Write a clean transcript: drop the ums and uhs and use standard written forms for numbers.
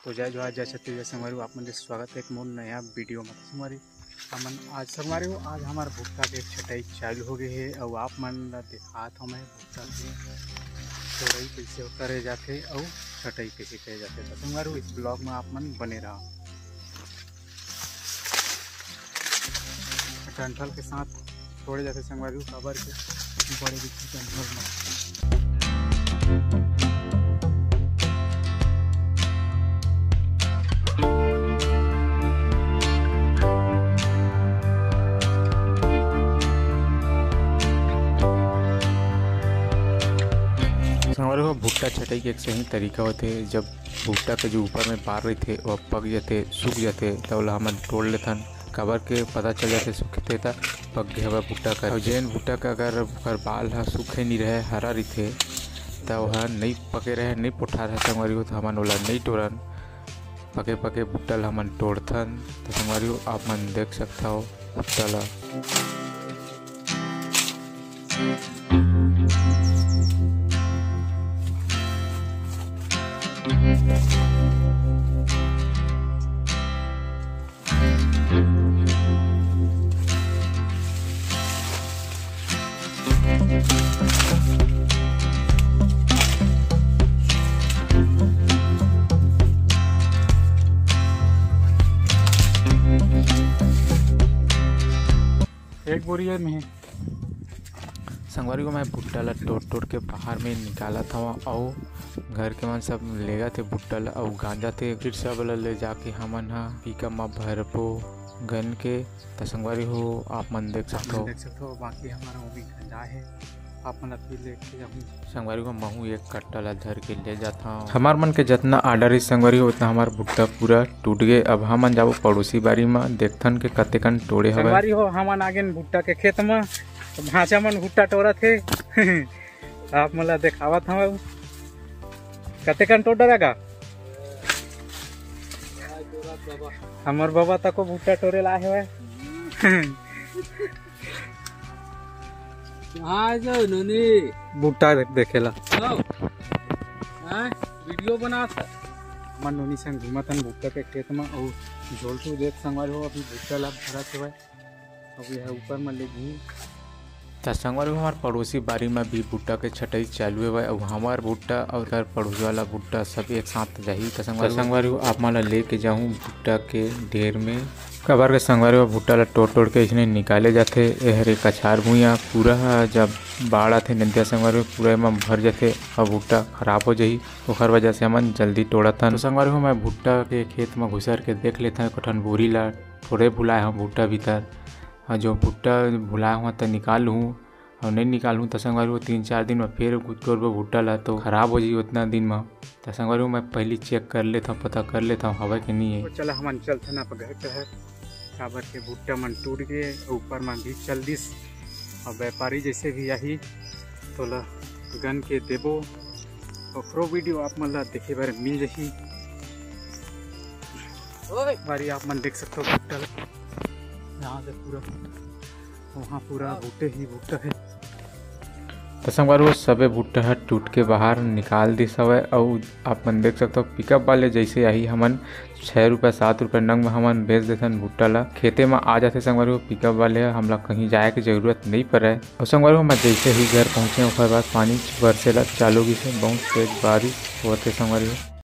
तो जय जोहार जय छत्तीसगढ़ संगवारी आप मन स्वागत है एक मोर नया वीडियो में। संगवारी हमन आज संगवारी हो आज हमार भुट्टा के छटाई चालू हो गए है और आप मन दिखात हमें भुट्टा के तोड़ाई कैसे करे जाते और छटाई कैसे करे जाते। तो संगवारी इस ब्लॉग में आप मन बने रहा। डंठल के साथ तोड़े जाते संगवारी खबर के बड़े डंठल में। संगवारी हो भुट्टा छटाई के एक सही तरीका होते। जब भुट्टा के जो ऊपर में पार रही थे वह पक जाते सूख जाते तब तो हम तोड़ लेथन कबर के पता चल जाते सूखते था पक गए हवा भुट्टा का। और जैन भुट्टा का अगर बाल हा सूखे नहीं रहे हरा रही थे तो वह नहीं पके रहे नहीं पोठा रहे संगवारी हो तो हमन ओला नहीं तोड़न पके पके भुट्टा ला हमन तोड़थन। तो संगवारी हो आप मन देख सकता हो भुट्टा ला। एक बोरिया में संगवारी को मैं भुट्टा ला तोड़ के बाहर में निकाला था और घर के मन सब लेगा थे भुट्टा ला और गांजा थे फिर सब ले जाके हमन हा पिकअप में भरपो गन के। तो संगवारी हो आप मन देख सकते हो बाकी हमारा वो भी गंजा है आप मन अभी लेके जाऊँ। संगवारी को महू एक कट्टा ला धर के ले जाता हूँ। हमार मन के जितना आर्डर है संगवारी हो उतना हमार भुट्टा पूरा टूट गए। अब हमन जाबो पड़ोसी बारी में देखथन के कतेकन टोड़े हवे। संगवारी हो हमन आगे भुट्टा के खेत में भाषा मन भुट्टा टोरा थे आप मला देखावत हवे कतेकन टोड़ डरेगा हमार बाबा तक भुट्टा टोरे लाए हुए भुट्टा देखेला वीडियो बना मन नोनी संग घूमतन भुट्टा के खेत में और झोल तो देख संगवारी हो अभी भुट्टा ला भरा थे अभी है ऊपर में ले घूम। तो संगवारी हो हमारे पड़ोसी बारी में भी भुट्टा के छटाई चालू है और हमार भुट्टा और घर पड़ोसी वाला भुट्टा सब एक साथ रही। तो संगवारी हो आप माला लेके जाऊँ भुट्टा के ढेर में कबर के संगवारी हो भुट्टा ला तोड़ के इसने निकाले जाते। हरे कछार भुइया पूरा जब बाढ़ आते नदिया संगवारी पूरा में भर जाते और भुट्टा खराब हो जाही ओखर वजह से हमन जल्दी तोड़तन। तो संगवारी हो मैं भुट्टा के खेत में घुसर के देख लेता कठन बोरी ला थोड़े भुलाए हूँ भुट्टा भीतर और जो भुट्टा भुलाया हुआ तो निकाल लूँ और नहीं निकाल हूँ तो संगवारी हो 3-4 दिन में फिर तोड़बो भुट्टा ला तो खराब हो जाए उतना दिन में। तो संगवारी हो मैं पहले चेक कर लेता हूँ पता कर लेता हूँ हवा के नहीं है। चला हमन चलते ना घर के है काबर के भुट्टा मन टूट गए ऊपर में भी चल दिस और व्यापारी जैसे भी यही तो ला गन के देबो और वीडियो आप मन ला देखे बार मिल जाही बारी आप मन देख सकते हो भुट्टा यहाँ से पूरा वहाँ पूरा भुट्टे ही भुट्टा है। तो संगवारी हो सबे भुट्टा टूट के बाहर निकाल दी सवे और आप मन देख सकते हो पिकअप वाले जैसे यही हमन 6 रुपये 7 रुपये नंग में हमन बेच देथन भुट्टा ला खेते में आ जाते। संगवारी हो पिकअप वाले हमला कहीं जाए की जरूरत नहीं पड़े। और संगवारी हो मैं जैसे ही घर पहुँचे उसके बाद पानी बरसेला चालू की से बहुत तेज बारिश होते संगवारी हो।